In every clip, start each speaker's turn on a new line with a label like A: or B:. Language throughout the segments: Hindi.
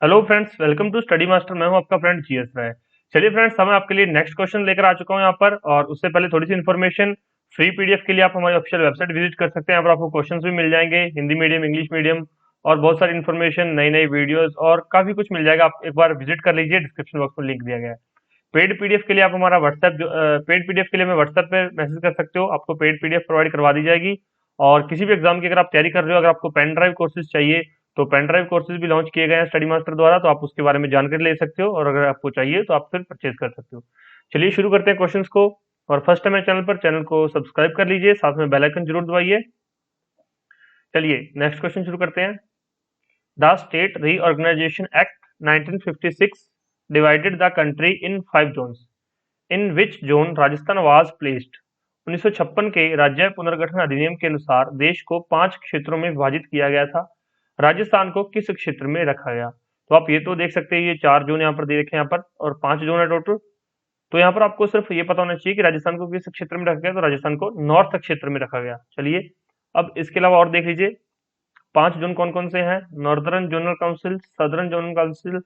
A: Hello friends, welcome to study master. मैं हूं आपका फ्रेंड जीएस राय। चलिए फ्रेंड्स, मैं आपके लिए नेक्स्ट क्वेश्चन लेकर आ चुका हूं यहाँ पर। और उससे पहले थोड़ी सी इन्फॉर्मेशन, फ्री पीडीएफ के लिए आप हमारी ऑफिशियल वेबसाइट विजिट कर सकते हैं। यहाँ पर आपको क्वेश्चंस भी मिल जाएंगे, हिंदी मीडियम, इंग्लिश मीडियम, और बहुत सारी इन्फॉर्मेशन, नई नई वीडियोस और काफी कुछ मिल जाएगा। आप एक बार विजिट कर लीजिए, डिस्क्रिप्शन बॉक्स में लिंक दिया गया है। पेड पीडीएफ के लिए आप हमारा व्हाट्सएप, पेड पीडीएफ के लिए हमें व्हाट्सएप पे मैसेज कर सकते हो, आपको पेड पीडीएफ प्रोवाइड करवा दी जाएगी। और किसी भी एग्जाम की अगर आप तैयारी कर रहे हो, अगर आपको पेन ड्राइव कोर्सेज चाहिए, तो पेन ड्राइव कोर्सेज भी लॉन्च किए गए हैं स्टडी मास्टर द्वारा, तो आप उसके बारे में जानकारी ले सकते हो, और अगर आपको चाहिए तो आप फिर परचेज कर सकते हो। चलिए शुरू करते हैं क्वेश्चंस को। और फर्स्ट टाइम है चैनल पर, चैनल को सब्सक्राइब कर लीजिए, साथ में बेल आइकन जरूर दबाइए। चलिए नेक्स्ट क्वेश्चन शुरू करते हैं। The state reorganisation act 1956 divided the country in 5 zones. In which zone Rajasthan was placed. 1956 के राज्य पुनर्गठन अधिनियम के अनुसार देश को 5 क्षेत्रों में विभाजित किया गया था। राजस्थान को किस क्षेत्र में रखा गया? तो आप ये तो देख सकते हैं, ये 4 जोन यहाँ पर दे रखे हैं यहाँ पर, और 5 जोन है टोटल। तो यहाँ पर आपको सिर्फ ये पता होना चाहिए कि राजस्थान को किस क्षेत्र में रखा गया। तो राजस्थान को नॉर्थ क्षेत्र में रखा गया। चलिए अब इसके अलावा और देख लीजिए, 5 जोन कौन कौन से हैं। Northern zonal council, southern zonal council,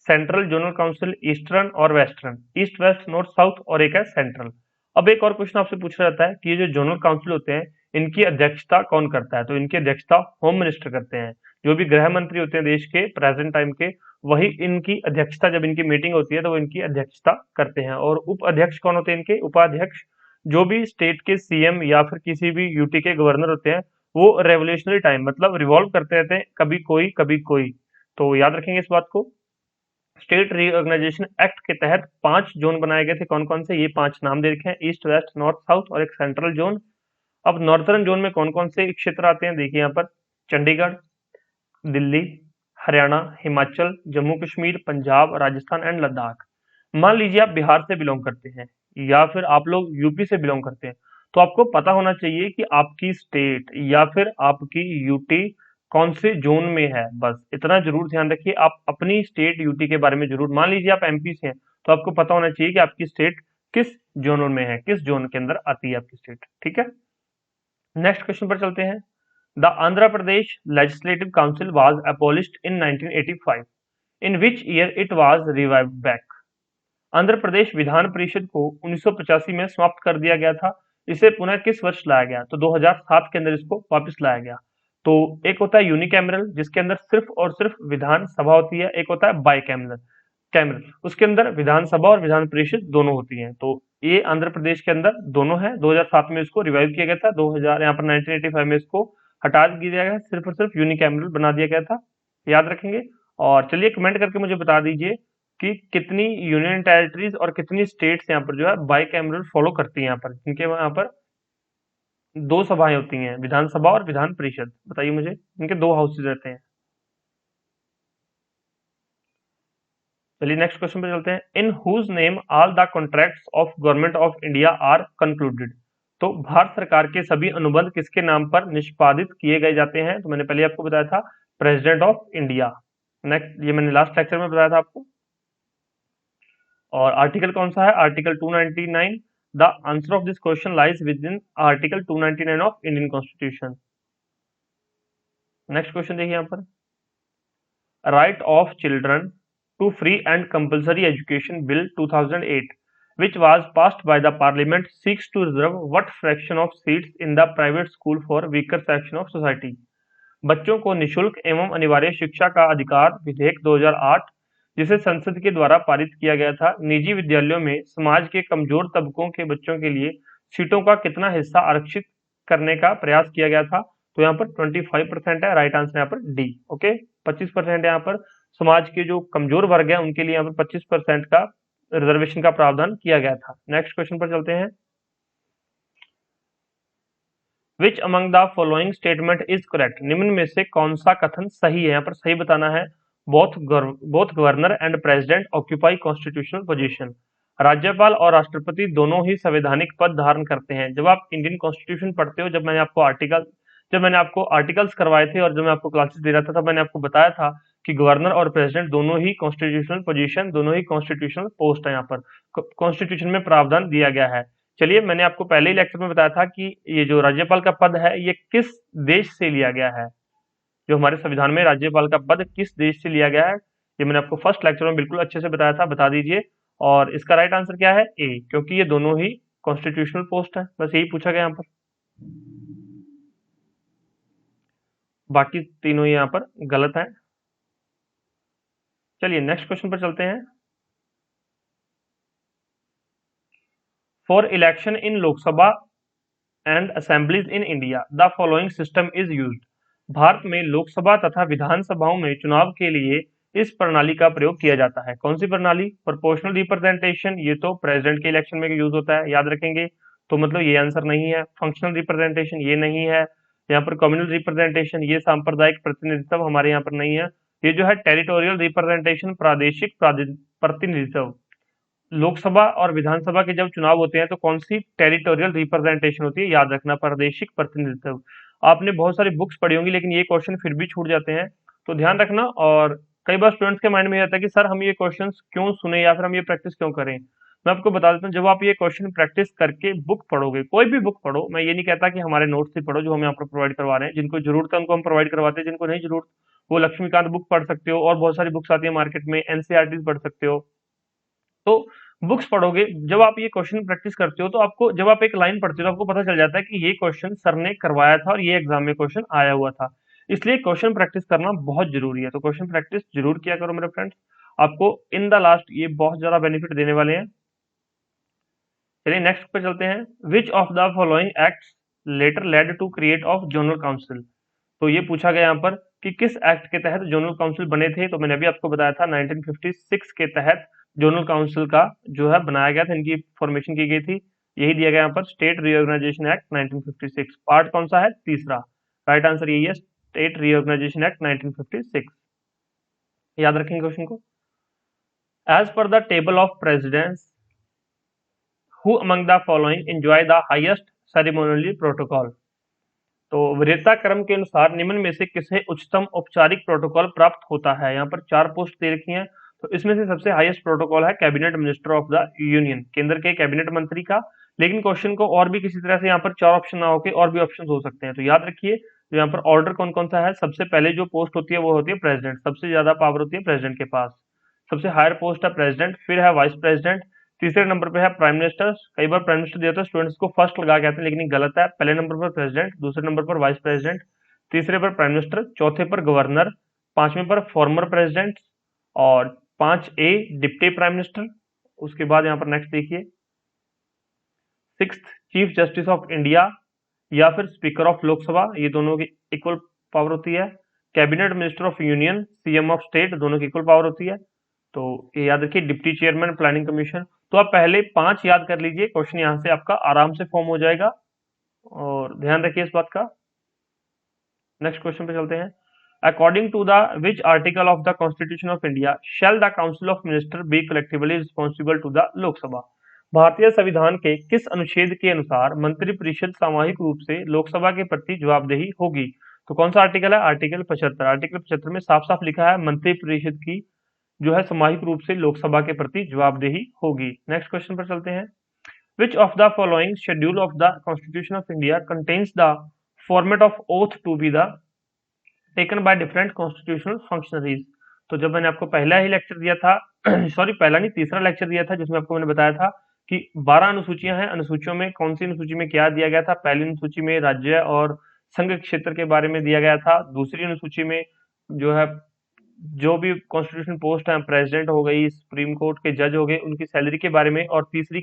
A: central zonal council, eastern और western, east west north south, और एक है सेंट्रल। अब एक और क्वेश्चन आपसे पूछा जाता है कि ये जो जोनल काउंसिल होते हैं, इनकी अध्यक्षता कौन करता है? तो इनकी अध्यक्षता होम मिनिस्टर करते हैं। जो भी गृह मंत्री होते हैं देश के प्रेजेंट टाइम के, वही इनकी अध्यक्षता, जब इनकी मीटिंग होती है तो वो इनकी अध्यक्षता करते हैं। और उप अध्यक्ष कौन होते हैं इनके? उपाध्यक्ष। जो भी स्टेट के सीएम या फिर किसी भी यूटी के गवर्नर होते हैं, वो रेवोल्यूशनरी टाइम मतलब रिवॉल्व करते रहते हैं, कभी कोई कभी कोई। तो याद रखेंगे इस बात को। स्टेट रीऑर्गेनाइजेशन एक्ट के तहत 5 जोन बनाए गए थे। कौन कौन से? ये 5 नाम दे रखे हैं, ईस्ट वेस्ट नॉर्थ साउथ और एक सेंट्रल जोन। अब नॉर्थर्न जोन में कौन कौन से क्षेत्र आते हैं देखिए यहाँ पर। चंडीगढ़, दिल्ली, हरियाणा, हिमाचल, जम्मू कश्मीर, पंजाब, राजस्थान एंड लद्दाख। मान लीजिए आप बिहार से बिलोंग करते हैं, या फिर आप लोग यूपी से बिलोंग करते हैं, तो आपको पता होना चाहिए कि आपकी स्टेट या फिर आपकी यूटी कौन से जोन में है। बस इतना जरूर ध्यान रखिए, आप अपनी स्टेट यूटी के बारे में जरूर। मान लीजिए आप एमपी से हैं, तो आपको पता होना चाहिए कि आपकी स्टेट किस जोन में है, किस जोन के अंदर आती है आपकी स्टेट। ठीक है, नेक्स्ट क्वेश्चन पर चलते हैं। The Andhra Pradesh legislative council was abolished in 1985. In which year it was revived back? Andhra Pradesh विधान परिषद को 1985 में समाप्त कर दिया गया था। इसे पुनः किस वर्ष लाया गया? तो 2007 के अंदर इसको वापस लाया गया। तो एक होता है यूनिकैमरल, जिसके अंदर सिर्फ और सिर्फ विधान सभा होती है। एक होता है बाइकैमरल, कैमरल, उसके अंदर विधानसभा और विधान परिषद दोनों होती हैं। तो ये आंध्र प्रदेश के अंदर दोनों है। 2007 में इसको रिवाइव किया गया था, 2000 यहाँ पर 1985 में इसको हटा दिया गया, सिर्फ और सिर्फ यूनिकैमरल बना दिया गया था। याद रखेंगे। और चलिए कमेंट करके मुझे बता दीजिए कि कितनी यूनियन टेरिटरीज और कितनी स्टेट्स यहाँ पर जो है बाइकैमरल फॉलो करती हैं, यहाँ पर जिनके यहाँ पर 2 सभाएं होती हैं, विधानसभा और विधान परिषद। बताइए मुझे, इनके 2 हाउसेज रहते हैं। चलिए नेक्स्ट क्वेश्चन पे चलते हैं। In whose name all the contracts of government of India are concluded. तो भारत सरकार के सभी अनुबंध किसके नाम पर निष्पादित किए गए जाते हैं? तो मैंने पहले आपको बताया था, प्रेसिडेंट ऑफ इंडिया। नेक्स्ट, ये मैंने लास्ट लेक्चर में बताया था आपको। और आर्टिकल कौन सा है? Article 299। The answer of this question lies with in article 299 of Indian constitution. Next question देखिए यहाँ पर। Right of children to free and compulsory education bill 2008, which was passed by the parliament, seeks to reserve what fraction of seats in the private school for weaker section of society। बच्चों को निशुल्क एवं अनिवार्य शिक्षा का अधिकार विधेयक 2008, जिसे संसद के द्वारा पारित किया गया था, निजी विद्यालयों में समाज के कमजोर तबकों के बच्चों के लिए सीटों का कितना हिस्सा आरक्षित करने का प्रयास किया गया था? तो यहाँ पर 25% है। राइट आंसर यहाँ पर डी। ओके, 25% यहाँ पर समाज के जो कमजोर वर्ग है उनके लिए यहाँ पर 25% का रिजर्वेशन का प्रावधान किया गया था। नेक्स्ट क्वेश्चन पर चलते हैं। Which among the following statement is correct. निम्न में से कौन सा कथन सही है? यहाँ पर सही बताना है। Both governor and president occupy constitutional position. राज्यपाल और राष्ट्रपति दोनों ही संवैधानिक पद धारण करते हैं। जब आप इंडियन कॉन्स्टिट्यूशन पढ़ते हो, जब मैंने आपको आर्टिकल्स करवाए थे और जब मैं आपको क्लासेस दे रहा था, तब मैंने आपको बताया था कि गवर्नर और प्रेसिडेंट दोनों ही कॉन्स्टिट्यूशनल पोजीशन, दोनों ही कॉन्स्टिट्यूशनल पोस्ट है। यहाँ पर कॉन्स्टिट्यूशन में प्रावधान दिया गया है। चलिए, मैंने आपको पहले ही लेक्चर में बताया था कि ये जो राज्यपाल का पद है, ये किस देश से लिया गया है। जो हमारे संविधान में राज्यपाल का पद किस देश से लिया गया है, ये मैंने आपको फर्स्ट लेक्चर में बिल्कुल अच्छे से बताया था, बता दीजिए। और इसका राइट आंसर क्या है? ए, क्योंकि ये दोनों ही कॉन्स्टिट्यूशनल पोस्ट है, बस यही पूछा गया यहाँ पर, बाकी तीनों यहाँ पर गलत है। चलिए नेक्स्ट क्वेश्चन पर चलते हैं। For election in Lok Sabha and assemblies in India the following system is used. Bharat में लोकसभा तथा विधानसभाओं में चुनाव के लिए इस प्रणाली का प्रयोग किया जाता है। कौन सी प्रणाली? प्रोपोर्शनल रिप्रेजेंटेशन, ये तो प्रेसिडेंट के इलेक्शन में यूज होता है, याद रखेंगे। तो मतलब ये आंसर नहीं है। फंक्शनल रिप्रेजेंटेशन, ये नहीं है। यहाँ पर कम्युनल रिप्रेजेंटेशन, ये सांप्रदायिक प्रतिनिधित्व हमारे यहाँ पर नहीं है। ये जो है टेरिटोरियल रिप्रेजेंटेशन, प्रादेशिक प्रतिनिधित्व। लोकसभा और विधानसभा के जब चुनाव होते हैं तो कौन सी टेरिटोरियल रिप्रेजेंटेशन होती है? याद रखना, प्रादेशिक प्रतिनिधित्व। आपने बहुत सारी बुक्स पढ़ी होंगी लेकिन ये क्वेश्चन फिर भी छूट जाते हैं, तो ध्यान रखना। और कई बार स्टूडेंट्स के माइंड में आता है कि सर हम ये क्वेश्चंस क्यों सुने या फिर हम ये प्रैक्टिस क्यों करें। मैं आपको बता देता हूँ, जब आप ये क्वेश्चन प्रैक्टिस करके बुक पढ़ोगे, कोई भी बुक पढ़ो, मैं ये नहीं कहता कि हमारे नोट्स से पढ़ो जो हम यहाँ पर प्रोवाइड करवा रहे हैं, जिनको जरूरत है उनको हम प्रोवाइड करवाते हैं, जिनको नहीं जरूरत वो लक्ष्मीकांत बुक पढ़ सकते हो, और बहुत सारी बुक्स आती है मार्केट में, एनसीईआरटी पढ़ सकते हो। तो बुक्स पढ़ोगे, जब आप ये क्वेश्चन प्रैक्टिस करते हो तो आपको, जब आप एक लाइन पढ़ते हो तो आपको पता चल जाता है कि ये क्वेश्चन सर ने करवाया था और ये एग्जाम में क्वेश्चन आया हुआ था। इसलिए क्वेश्चन प्रैक्टिस करना बहुत जरूरी है, तो क्वेश्चन प्रैक्टिस जरूर किया करो मेरे फ्रेंड्स, आपको इन द लास्ट ये बहुत ज्यादा बेनिफिट देने वाले हैं। चलिए नेक्स्ट पे चलते हैं। Which of the following acts later led to create of zonal council. तो ये पूछा गया यहाँ पर कि किस एक्ट के तहत जोनल काउंसिल बने थे, तो मैंने अभी आपको बताया था 1956 के तहत जोनल काउंसिल का जो है बनाया गया था, इनकी फॉर्मेशन की गई थी। यही दिया गया यहाँ पर, स्टेट रीऑर्गेनाइजेशन एक्ट 1956। पार्ट कौन सा है? तीसरा। राइट आंसर यही है, स्टेट रीऑर्गेनाइजेशन एक्ट 1956। याद रखेंगे क्वेश्चन को। As per the table of presidents who among the following enjoy the highest ceremonial protocol. तो वरीयता क्रम के अनुसार निम्न में से किसे उच्चतम औपचारिक प्रोटोकॉल प्राप्त होता है। यहाँ पर 4 पोस्ट दे रखी हैं, तो इसमें से सबसे हाईएस्ट प्रोटोकॉल है cabinet minister of the union, केंद्र के कैबिनेट मंत्री का। लेकिन क्वेश्चन को और भी किसी तरह से यहाँ पर 4 ऑप्शन ना होके और भी ऑप्शन हो सकते हैं, तो याद रखिए जो यहाँ पर ऑर्डर कौन कौन सा है। सबसे पहले जो पोस्ट होती है वो होती है प्रेसिडेंट, सबसे ज्यादा पावर होती है प्रेसिडेंट के पास। सबसे हायर पोस्ट है प्रेसिडेंट, फिर है वाइस प्रेसिडेंट, तीसरे नंबर पे है प्राइम मिनिस्टर। कई बार प्राइम मिनिस्टर दिया था, स्टूडेंट्स को फर्स्ट लगा के आते हैं लेकिन ये गलत है। पहले नंबर पर प्रेसिडेंट, दूसरे नंबर पर वाइस प्रेसिडेंट, तीसरे पर प्राइम मिनिस्टर, चौथे पर गवर्नर, पांचवें पर फॉर्मर प्रेसिडेंट, और 5A डिप्टी प्राइम मिनिस्टर। उसके बाद यहाँ पर नेक्स्ट देखिए, 6th chief justice of India या फिर स्पीकर ऑफ लोकसभा, ये दोनों की इक्वल पावर होती है। Cabinet minister of union, CM of state, दोनों की इक्वल पावर होती है। तो ये याद रखिए, डिप्टी चेयरमैन प्लानिंग कमीशन। तो आप पहले 5 याद कर लीजिए, क्वेश्चन यहाँ से आपका आराम से फॉर्म हो जाएगा, और ध्यान रखिए इस बात का। नेक्स्ट क्वेश्चन पे चलते हैं। According to the which article of the constitution of India shall the council of minister be collectively responsible to the Lok Sabha. भारतीय संविधान के किस अनुच्छेद के अनुसार मंत्रिपरिषद सामूहिक रूप से लोकसभा के प्रति जवाबदेही होगी। तो कौन सा आर्टिकल है? आर्टिकल 75। आर्टिकल 75 में साफ साफ लिखा है मंत्रिपरिषद की जो है सामूहिक रूप से लोकसभा के प्रति जवाबदेही होगी। नेक्स्ट क्वेश्चन पर चलते हैं। Which of the following schedule of the constitution of India contains the format of oath to be the taken by different constitutional functionaries. तो जब मैंने आपको पहला ही लेक्चर दिया था सॉरी पहला नहीं, तीसरा लेक्चर दिया था, जिसमें आपको मैंने बताया था कि 12 अनुसूचियां हैं। अनुसूचियों में कौन सी अनुसूची में क्या दिया गया था? पहली अनुसूची में राज्य और संघ क्षेत्र के बारे में दिया गया था। दूसरी अनुसूची में जो है जो भी कॉन्स्टिट्यूशन पोस्ट है, प्रेसिडेंट हो गई, सुप्रीम कोर्ट के जज हो गए, उनकी सैलरी के बारे में, और तीसरी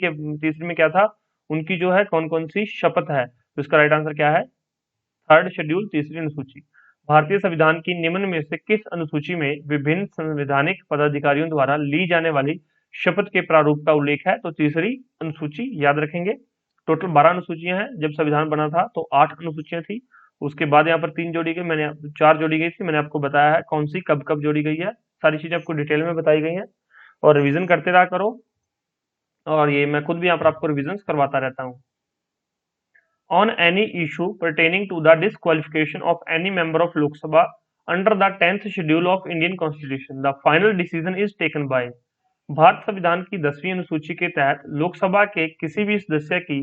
A: में क्या था? उनकी जो है कौन कौन सी शपथ है। तो इसका राइट आंसर क्या है? थर्ड शेड्यूल, तीसरी अनुसूची। भारतीय संविधान की निम्न में से किस अनुसूची में विभिन्न संवैधानिक पदाधिकारियों द्वारा ली जाने वाली शपथ के प्रारूप का उल्लेख है? तो तीसरी अनुसूची। याद रखेंगे टोटल 12 अनुसूचियां हैं। जब संविधान बना था तो 8 अनुसूचियां थी, उसके बाद यहाँ पर 3 जोड़ी गई, मैंने 4 जोड़ी गई थी। मैंने आपको बताया है कौन सी कब कब जोड़ी गई है, सारी चीजें आपको डिटेल में बताई गई हैं, और रिवीजन करते रहा करो। और ये मैं खुद भी यहाँ पर आपको रिविजन करवाता रहता हूँ। On any issue pertaining to the disqualification of any member of Lok Sabha under the 10th schedule of Indian Constitution, the final decision is taken by। Bharat संविधान की 10वीं अनुसूची के तहत लोकसभा के किसी भी सदस्य की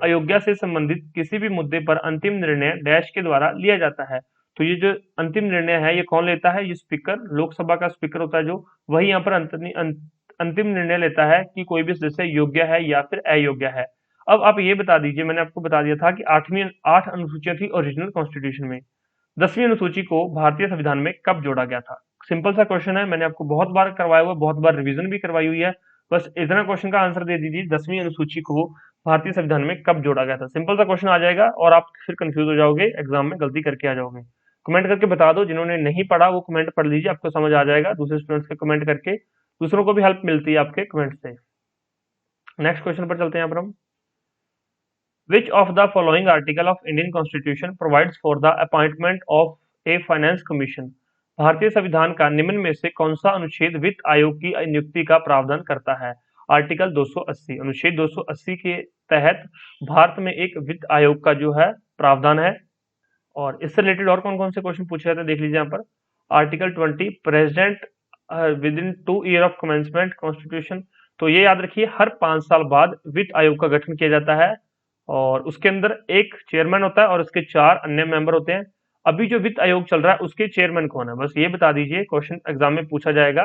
A: अयोग्यता से संबंधित किसी भी मुद्दे पर अंतिम निर्णय डैश के द्वारा लिया जाता है। तो ये जो अंतिम निर्णय है ये कौन लेता है? ये स्पीकर, लोकसभा का स्पीकर होता है जो, वही यहाँ पर अंतिम निर्णय लेता है कि कोई भी सदस्य योग्य है या फिर अयोग्य है। अब आप ये बता दीजिए, मैंने आपको बता दिया था कि 8 अनुसूचियां थी ओरिजिनल कॉन्स्टिट्यूशन में, 10वीं अनुसूची को भारतीय संविधान में कब जोड़ा गया था? सिंपल सा क्वेश्चन है, मैंने आपको बहुत बार करवाया हुआ, बहुत बार रिवीजन भी करवाई हुई है। बस इतना क्वेश्चन का आंसर दे दीजिए, 10वीं अनुसूची को भारतीय संविधान में कब जोड़ा गया था। सिंपल सा क्वेश्चन आ जाएगा और आप फिर कंफ्यूज हो जाओगे, एग्जाम में गलती करके आ जाओगे। कमेंट करके बता दो, जिन्होंने नहीं पढ़ा वो कमेंट पढ़ लीजिए, आपको समझ आ जाएगा। दूसरे स्टूडेंट्स के कमेंट करके दूसरों को भी हेल्प मिलती है आपके कमेंट से। नेक्स्ट क्वेश्चन पर चलते हैं यहाँ पर हम। Which of the following article of Indian Constitution provides for the appointment of a finance commission? भारतीय संविधान का निम्न में से कौन सा अनुच्छेद वित्त आयोग की नियुक्ति का प्रावधान करता है? आर्टिकल 280, अनुच्छेद 280 के तहत भारत में एक वित्त आयोग का जो है प्रावधान है। और इससे रिलेटेड और कौन कौन से क्वेश्चन पूछे जाते हैं देख लीजिए यहाँ पर। Article 20, president with in 2 year of commencement constitution, तो ये याद रखिए हर 5 साल बाद वित्त आयोग का गठन किया जाता है और उसके अंदर एक चेयरमैन होता है और उसके 4 अन्य मेंबर होते हैं। अभी जो वित्त आयोग चल रहा है उसके चेयरमैन कौन है, बस ये बता दीजिए। क्वेश्चन एग्जाम में पूछा जाएगा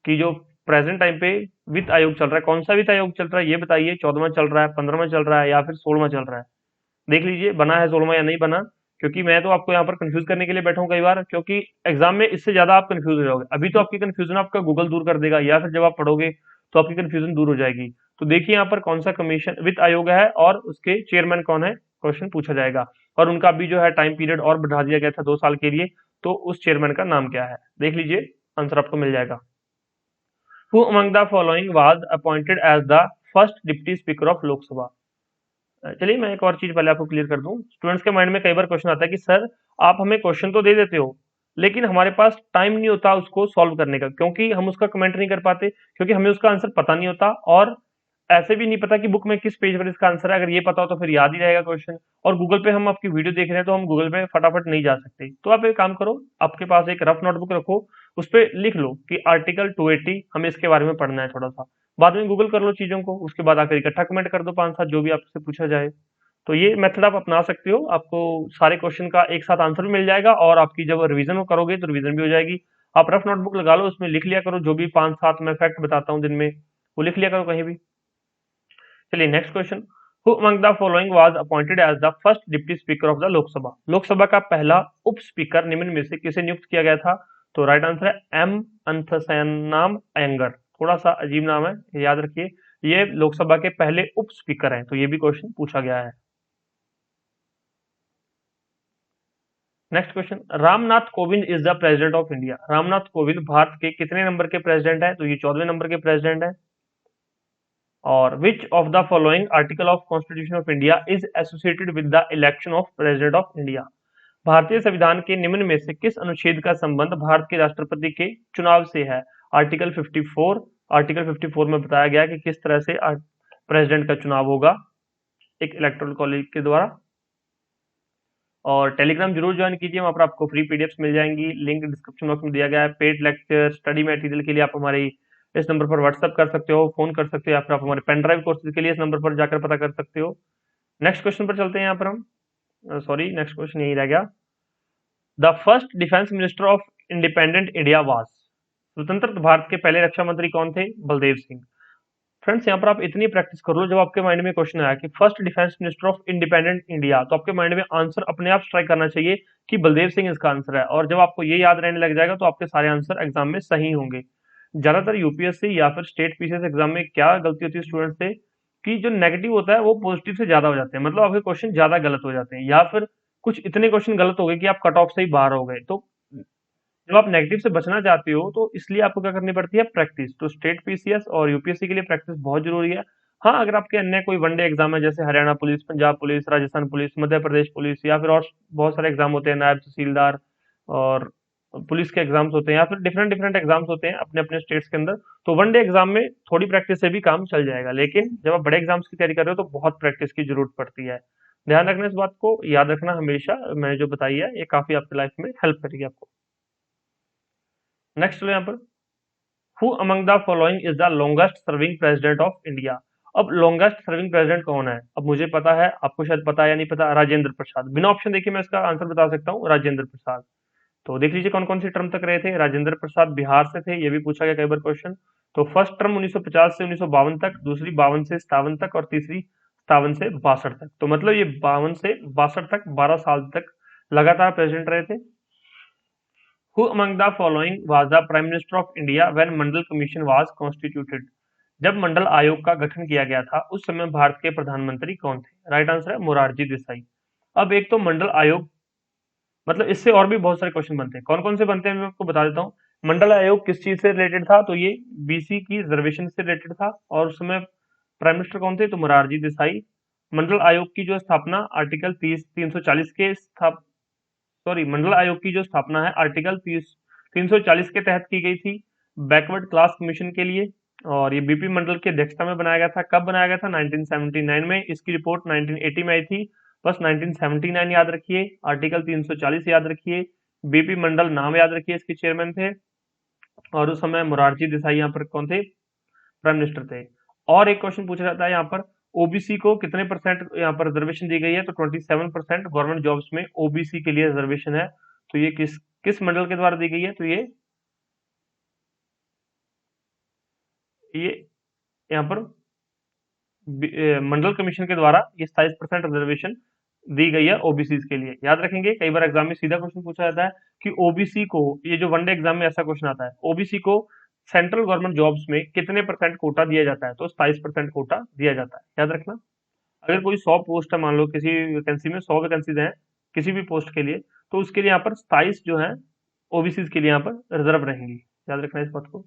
A: कि जो प्रेजेंट टाइम पे वित्त आयोग चल रहा है, कौन सा वित्त आयोग चल रहा है ये बताइए। 14वां चल रहा है, 15वां चल रहा है या फिर 16वां चल रहा है? देख लीजिए बना है 16वां या नहीं बना, क्योंकि मैं तो आपको यहाँ पर कंफ्यूज करने के लिए बैठा हूँ कई बार, क्योंकि एग्जाम में इससे ज्यादा आप कंफ्यूज हो जाओगे। अभी तो आपकी कंफ्यूजन आपका गूगल दूर कर देगा, या फिर जब आप पढ़ोगे तो आपकी कंफ्यूजन दूर हो जाएगी। तो देखिए यहाँ पर कौन सा कमीशन वित्त आयोग है और उसके चेयरमैन कौन है, क्वेश्चन पूछा जाएगा। और उनका अभी जो है टाइम पीरियड और बढ़ा दिया गया था 2 साल के लिए, तो उस चेयरमैन का नाम क्या है देख लीजिए, आंसर आपको मिल जाएगा। Who among the following was appointed as the first deputy speaker of Lok Sabha? चलिए मैं एक और चीज पहले आपको क्लियर कर दूं। स्टूडेंट्स के माइंड में कई बार क्वेश्चन आता है कि सर आप हमें क्वेश्चन तो दे देते हो लेकिन हमारे पास टाइम नहीं होता उसको सॉल्व करने का, क्योंकि हम उसका कमेंट नहीं कर पाते, क्योंकि हमें उसका आंसर पता नहीं होता और ऐसे भी नहीं पता कि बुक में किस पेज पर इसका आंसर है। अगर ये पता हो तो फिर याद ही रहेगा क्वेश्चन, और गूगल पे हम आपकी वीडियो देख रहे हैं तो हम गूगल पे फटाफट नहीं जा सकते। तो आप एक काम करो, आपके पास एक रफ नोटबुक रखो, उस पर लिख लो कि आर्टिकल 280 हमें इसके बारे में पढ़ना है थोड़ा सा, बाद में गूगल कर लो चीजों को, उसके बाद आकर इकट्ठा कमेंट कर दो 5-7 जो भी आपसे पूछा जाए। तो ये मेथड आप अपना सकते हो, आपको सारे क्वेश्चन का एक साथ आंसर भी मिल जाएगा और आपकी जब रिवीजन करोगे तो रिवीजन भी हो जाएगी। आप रफ नोटबुक लगा लो, उसमें लिख लिया करो जो भी 5-7 मैं फैक्ट बताता हूँ दिन में, वो लिख लिया करो कहीं भी। चलिए next question. Who among the following was appointed as the first deputy speaker of the Lok Sabha? Lok Sabha का पहला उप स्पीकर निम्न में से किसे नियुक्त किया गया था? तो राइट आंसर है एम अंथसैनाम अयंगर। थोड़ा सा अजीब नाम है, याद रखिए। ये लोकसभा के पहले उप स्पीकर हैं, तो ये भी क्वेश्चन पूछा गया है। Next question. Ramnath Kovind is the president of India? Ramnath Kovind Bharat के कितने नंबर के प्रेसिडेंट है? तो ये 14वें नंबर के प्रेसिडेंट है। और विच of the following article of constitution of India is associated with the election of president of India? भारतीय संविधान के निम्न में से किस अनुच्छेद का संबंध भारत के राष्ट्रपति के चुनाव से है? आर्टिकल 54। आर्टिकल 54 में बताया गया कि किस तरह से प्रेसिडेंट का चुनाव होगा एक इलेक्टोरल कॉलेज के द्वारा। और टेलीग्राम जरूर ज्वाइन कीजिए, वहां पर आपको फ्री पीडीएफ्स मिल जाएंगी, लिंक डिस्क्रिप्शन बॉक्स में दिया गया है। पेड लेक्चर स्टडी मटेरियल के लिए आप हमारी इस नंबर पर व्हाट्सएप कर सकते हो, फोन कर सकते हो, या फिर आप हमारे पेन ड्राइव कोर्सेज के लिए इस नंबर पर जाकर पता कर सकते हो। नेक्स्ट क्वेश्चन पर चलते हैं यहाँ पर हम, सॉरी नेक्स्ट क्वेश्चन यही रह गया। The first defence minister of independent India was? स्वतंत्र भारत के पहले रक्षा मंत्री कौन थे? बलदेव सिंह। फ्रेंड्स यहाँ पर आप इतनी प्रैक्टिस कर लो, जब आपके माइंड में क्वेश्चन आया कि first defence minister of independent India, तो आपके माइंड में आंसर अपने आप स्ट्राइक करना चाहिए कि बलदेव सिंह इसका आंसर है। और जब आपको ये याद रहने लग जाएगा तो आपके सारे आंसर एग्जाम में सही होंगे। ज्यादातर यूपीएससी या फिर स्टेट पीसीएस एग्जाम में क्या गलती होती है स्टूडेंट से कि जो नेगेटिव होता है वो पॉजिटिव से ज्यादा हो जाते हैं, मतलब आपके क्वेश्चन ज्यादा गलत हो जाते हैं, या फिर कुछ इतने क्वेश्चन गलत हो गए कि आप कट ऑफ से ही बाहर हो गए। तो जब आप नेगेटिव से बचना चाहते हो तो इसलिए आपको क्या करनी पड़ती है? प्रैक्टिस। तो स्टेट पीसीएस और यूपीएससी के लिए प्रैक्टिस बहुत जरूरी है। हाँ, अगर आपके अन्य कोई वनडे एग्जाम है जैसे Haryana police, Punjab police, Rajasthan police, Madhya Pradesh police, या फिर और बहुत सारे एग्जाम होते हैं, नायब तहसीलदार और पुलिस के एग्जाम्स होते हैं, या फिर डिफरेंट डिफरेंट एग्जाम्स होते हैं अपने अपने स्टेट्स के अंदर, तो वनडे एग्जाम में थोड़ी प्रैक्टिस से भी काम चल जाएगा। लेकिन जब आप बड़े एग्जाम्स की तैयारी कर रहे हो तो बहुत प्रैक्टिस की जरूरत पड़ती है। ध्यान रखना इस बात को, याद रखना हमेशा, मैंने जो बताई है ये काफी आपकी लाइफ में हेल्प करेगी आपको। नेक्स्ट चलो यहाँ पर। Who among the following is the longest serving president of India? अब लॉन्गेस्ट सर्विंग प्रेसिडेंट कौन है? अब मुझे पता है, आपको शायद पता है या नहीं पता, राजेंद्र प्रसाद। बिना ऑप्शन देखे मैं इसका आंसर बता सकता हूँ, राजेंद्र प्रसाद। तो देख लीजिए कौन कौन सी टर्म तक रहे थे। राजेंद्र प्रसाद बिहार से थे, ये भी पूछा गया कई बार क्वेश्चन। तो फर्स्ट टर्म 1950 से 1952 तक, दूसरी 52 से 57 तक, और तीसरी 57 से 62 तक। तो मतलब ये 52 से 62 तक 12 साल तक लगातार प्रेसिडेंट रहे थे। Who among the following was the prime minister of India when Mandal commission was constituted? जब मंडल आयोग का गठन किया गया था उस समय भारत के प्रधानमंत्री कौन थे? राइट आंसर है मोरारजी देसाई। अब एक तो मंडल आयोग, मतलब इससे और भी बहुत सारे क्वेश्चन बनते हैं। कौन कौन से बनते हैं मैं आपको बता देता हूँ। मंडल आयोग किस चीज से रिलेटेड था? तो ये बीसी की रिजर्वेशन से रिलेटेड था, और उस समय प्राइम मिनिस्टर कौन थे? तो मोरारजी देसाई। मंडल आयोग की जो स्थापना आर्टिकल 340 के मंडल आयोग की जो स्थापना है आर्टिकल 340 के तहत की गई थी, बैकवर्ड क्लास कमीशन के लिए। और ये बीपी मंडल की अध्यक्षता में बनाया गया था। कब बनाया गया था? 1979 में। इसकी रिपोर्ट 1980 में आई थी। बस 1979 याद रखिए, आर्टिकल 340 याद रखिए, बीपी मंडल नाम याद रखिए, इसके चेयरमैन थे। और उस समय मोरारजी देसाई यहाँ पर कौन थे? प्राइम मिनिस्टर थे। और एक क्वेश्चन पूछा जाता है यहाँ पर, ओबीसी को कितने परसेंट यहाँ पर रिजर्वेशन दी गई है? तो 27% गवर्नमेंट जॉब्स में ओबीसी के लिए रिजर्वेशन है। तो ये किस किस मंडल के द्वारा दी गई है? तो ये यहाँ पर मंडल कमीशन के द्वारा ये 27% रिजर्वेशन दी गई है ओबीसी के लिए। याद रखेंगे, कई बार एग्जाम में सीधा क्वेश्चन पूछा जाता है कि ओबीसी को, ये जो वनडे एग्जाम में ऐसा क्वेश्चन आता है, ओबीसी को सेंट्रल गवर्नमेंट जॉब्स में कितने परसेंट कोटा दिया जाता है? तो 27% कोटा दिया जाता है, याद रखना। अगर कोई 100 पोस्ट है, मान लो किसी वैकेंसी में 100 वैकेंसीज हैं किसी भी पोस्ट के लिए, तो उसके लिए यहाँ पर 27 जो है ओबीसी के लिए यहाँ पर रिजर्व रहेंगी। याद रखना इस बात को।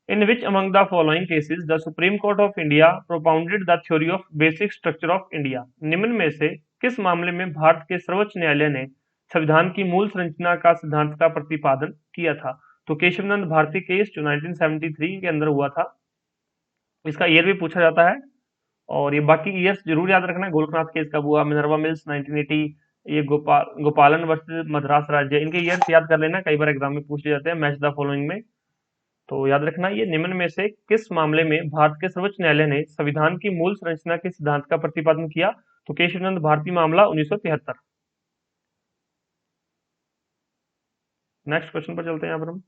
A: In which among the following cases the Supreme Court of India propounded the theory of basic structure of India? निम्न में से किस मामले में भारत के सर्वोच्च न्यायालय ने संविधान की मूल संरचना का सिद्धांत का प्रतिपादन किया था? तो केशवनंद भारती केस जो 1973 के अंदर हुआ था, इसका ईयर भी पूछा जाता है। और ये बाकी ईयर्स जरूर याद रखना है। गोलकनाथ केस कब हुआ, मिनर्वा मिल्स 1980, ये गोपालन वर्सेस मद्रास राज्य, इनके ईयर्स याद कर लेना, कई बार एग्जाम में पूछे जाते हैं मैच द फॉलोइंग में। तो याद रखना, ये निम्न में से किस मामले में भारत के सर्वोच्च न्यायालय ने संविधान की मूल संरचना के सिद्धांत का प्रतिपादन किया? तो केशवनंद भारती मामला 1973। नेक्स्ट क्वेश्चन पर चलते हैं यहाँ पर हम।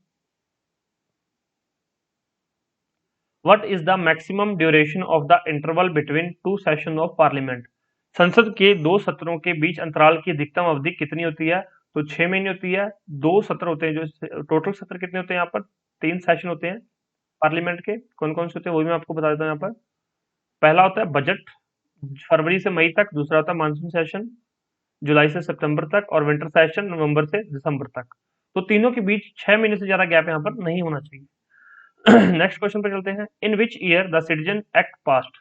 A: What is the maximum duration of the interval between two session of parliament? संसद के दो सत्रों के बीच अंतराल की अधिकतम अवधि कितनी होती है? तो 6 महीने होती है। दो सत्र होते हैं, जो टोटल सत्र कितने होते हैं यहाँ पर? 3 सेशन होते हैं पार्लियामेंट के। कौन कौन से होते हैं वो भी मैं आपको बता देता हूँ यहाँ पर। पहला होता है बजट, फरवरी से मई तक। दूसरा होता है मानसून सेशन, जुलाई से सितंबर तक। और विंटर सेशन नवंबर से दिसंबर तक। तो तीनों के बीच 6 महीने से ज्यादा गैप यहाँ पर नहीं होना चाहिए। नेक्स्ट क्वेश्चन पर चलते हैं। In which year the citizen act passed?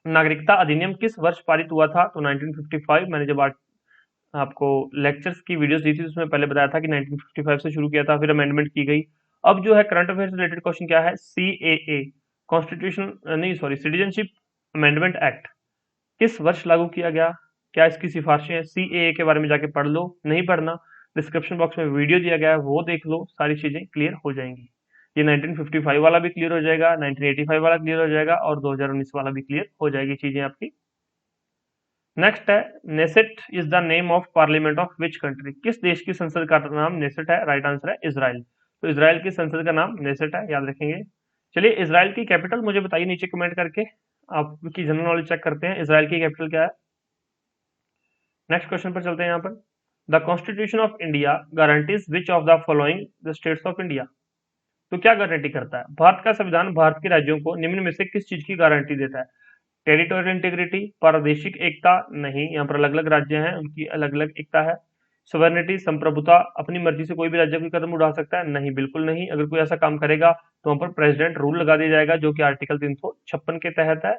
A: नागरिकता अधिनियम किस वर्ष पारित हुआ था? तो 1955। मैंने जब आपको लेक्चर्स की वीडियोस दी थी उसमें पहले बताया था कि 1955 से शुरू किया था, फिर अमेंडमेंट की गई। अब जो है करंट अफेयर से रिलेटेड क्वेश्चन क्या है? सीएए, कॉन्स्टिट्यूशन नहीं सॉरी सिटीजनशिप अमेंडमेंट एक्ट किस वर्ष लागू किया गया? क्या इसकी सिफारिशें हैं? सीएए के बारे में जाके पढ़ लो, नहीं पढ़ना डिस्क्रिप्शन बॉक्स में वीडियो दिया गया है, वो देख लो, सारी चीजें क्लियर हो जाएंगी। ये 1955 वाला भी क्लियर हो जाएगा, 1985 वाला क्लियर हो जाएगा, और 2019 वाला भी क्लियर हो जाएगी चीजें आपकी। नेक्स्ट है, Knesset is the name of parliament of which country? किस देश की संसद का नाम नेसेट है? राइट आंसर है इजराइल। तो इजराइल की संसद का नाम नेसेट है, याद रखेंगे। चलिए, इजराइल की कैपिटल मुझे बताइए नीचे कमेंट करके, आपकी जनरल नॉलेज चेक करते हैं। इजराइल की कैपिटल क्या है? नेक्स्ट क्वेश्चन पर चलते हैं यहाँ पर। The constitution of India guarantees which of the following the states of India? तो क्या गारंटी करता है? भारत का संविधान भारत के राज्यों को निम्न में से किस चीज की गारंटी देता है? टेरिटोरियल इंटीग्रिटी, प्रादेशिक एकता, नहीं, यहाँ पर अलग अलग राज्य हैं उनकी अलग अलग एकता है। सॉवरेनिटी, संप्रभुता, अपनी मर्जी से कोई भी राज्य कोई कदम उठा सकता है, नहीं, बिल्कुल नहीं। अगर कोई ऐसा काम करेगा तो वहां पर प्रेसिडेंट रूल लगा दिया जाएगा, जो कि आर्टिकल 356 के तहत है।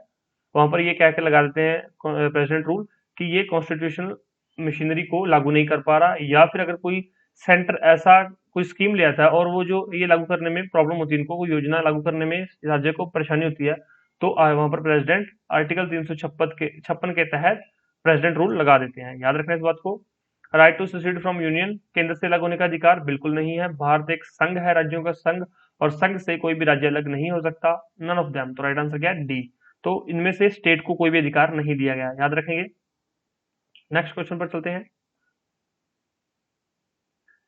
A: वहां पर ये कह के लगा देते हैं प्रेसिडेंट रूल कि ये कॉन्स्टिट्यूशनल मशीनरी को लागू नहीं कर पा रहा, या फिर अगर कोई सेंटर ऐसा कोई स्कीम ले आता है और वो जो ये लागू करने में प्रॉब्लम होती है, इनको कोई योजना लागू करने में राज्य को परेशानी होती है, तो वहां पर प्रेसिडेंट आर्टिकल 356 के तहत प्रेसिडेंट रूल लगा देते हैं। याद रखना इस बात को। राइट टू सेसीड फ्रॉम यूनियन, केंद्र से अलग होने का अधिकार, बिल्कुल नहीं है। भारत एक संघ है, राज्यों का संघ, और संघ से कोई भी राज्य अलग नहीं हो सकता। None of them. तो राइट आंसर क्या है? डी। तो इनमें से स्टेट को कोई भी अधिकार नहीं दिया गया, याद रखेंगे। नेक्स्ट क्वेश्चन पर चलते हैं।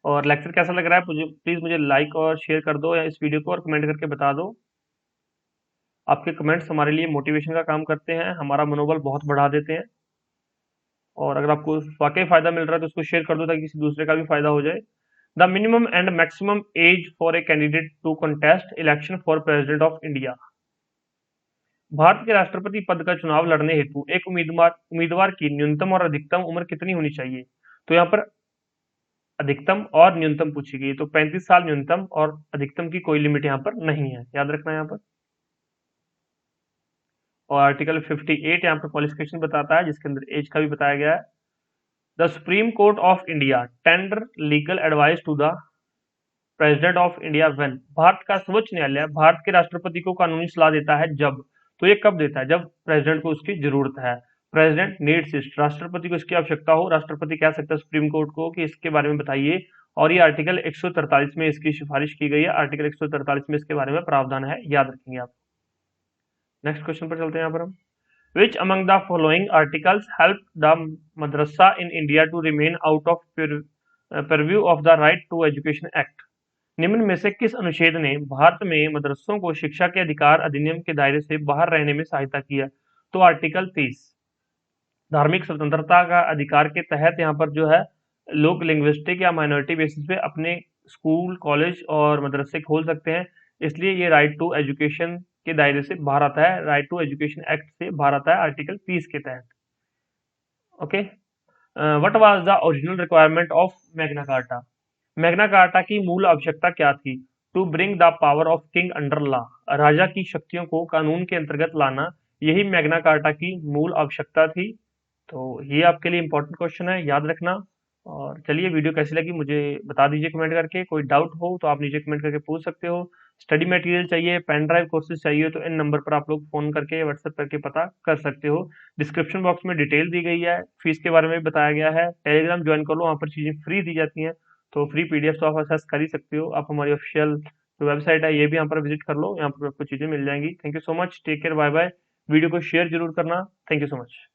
A: और लेक्चर कैसा लग रहा है मुझे प्लीज मुझे लाइक और शेयर कर दो या इस वीडियो को, और कमेंट करके बता दो। आपके कमेंट्स हमारे लिए मोटिवेशन का काम करते हैं, हमारा मनोबल बहुत बढ़ा देते हैं। और अगर आपको वाकई फायदा मिल रहा है तो उसको शेयर कर दो ताकि किसी दूसरे का भी फायदा हो जाए। The minimum and maximum age for a candidate to contest election for president of India. Bharat के राष्ट्रपति पद का चुनाव लड़ने हेतु एक उम्मीदवार की न्यूनतम और अधिकतम उम्र कितनी होनी चाहिए? तो यहाँ पर अधिकतम और न्यूनतम पूछी गई, तो 35 साल न्यूनतम और अधिकतम की कोई लिमिट यहाँ पर नहीं है, याद रखना यहाँ पर। और आर्टिकल 58 यहाँ पर क्वालिफिकेशन बताता है, जिसके अंदर एज का भी बताया गया है। The supreme court of India tender legal advice to the president of India when. Bharat का सर्वोच्च न्यायालय भारत के राष्ट्रपति को कानूनी सलाह देता है जब। तो ये कब देता है? जब प्रेसिडेंट को उसकी जरूरत है। प्रेसिडेंट नीड्स इट, राष्ट्रपति को इसकी आवश्यकता हो, राष्ट्रपति कह सकता है सुप्रीम कोर्ट को कि इसके बारे में बताइए। और ये आर्टिकल 143 में इसकी सिफारिश की गई है, आर्टिकल 143 में इसके बारे में प्रावधान है, याद रखेंगे आप। नेक्स्ट क्वेश्चन पर चलते हैं यहाँ पर हम। Which among the following articles helped the madrasa in India to remain out of purview of the Right to Education Act? निम्न में से किस अनुच्छेद ने भारत में मदरसों को शिक्षा के अधिकार अधिनियम के दायरे से बाहर रहने में सहायता की है? तो आर्टिकल 30। धार्मिक स्वतंत्रता का अधिकार के तहत यहाँ पर जो है लोग लिंग्विस्टिक या माइनॉरिटी बेसिस पे अपने स्कूल, कॉलेज और मदरसे खोल सकते हैं, इसलिए ये राइट टू एजुकेशन के दायरे से बाहर आता है, राइट टू एजुकेशन एक्ट से बाहर आता है आर्टिकल 30 के तहत। Okay, what was the original requirement of Magna Carta? Magna Carta की मूल आवश्यकता क्या थी? To bring the power of king under law, राजा की शक्तियों को कानून के अंतर्गत लाना, यही मैग्ना कार्टा की मूल आवश्यकता थी। तो ये आपके लिए इंपॉर्टेंट क्वेश्चन है, याद रखना। और चलिए, वीडियो कैसी लगी मुझे बता दीजिए कमेंट करके। कोई डाउट हो तो आप नीचे कमेंट करके पूछ सकते हो। स्टडी मटेरियल चाहिए, पेन ड्राइव कोर्सेज चाहिए तो इन नंबर पर आप लोग फोन करके व्हाट्सएप करके पता कर सकते हो। डिस्क्रिप्शन बॉक्स में डिटेल दी गई है, फीस के बारे में भी बताया गया है। टेलीग्राम ज्वाइन कर लो, वहाँ पर चीजें फ्री दी जाती हैं, तो फ्री पीडीएफ तो आप एक्सेस कर ही सकते हो। आप हमारी ऑफिशियल जो वेबसाइट है ये भी यहाँ पर विजिट कर लो, यहाँ पर आपको चीजें मिल जाएंगी। Thank you so much, take care, bye bye. Video को शेयर जरूर करना। Thank you so much.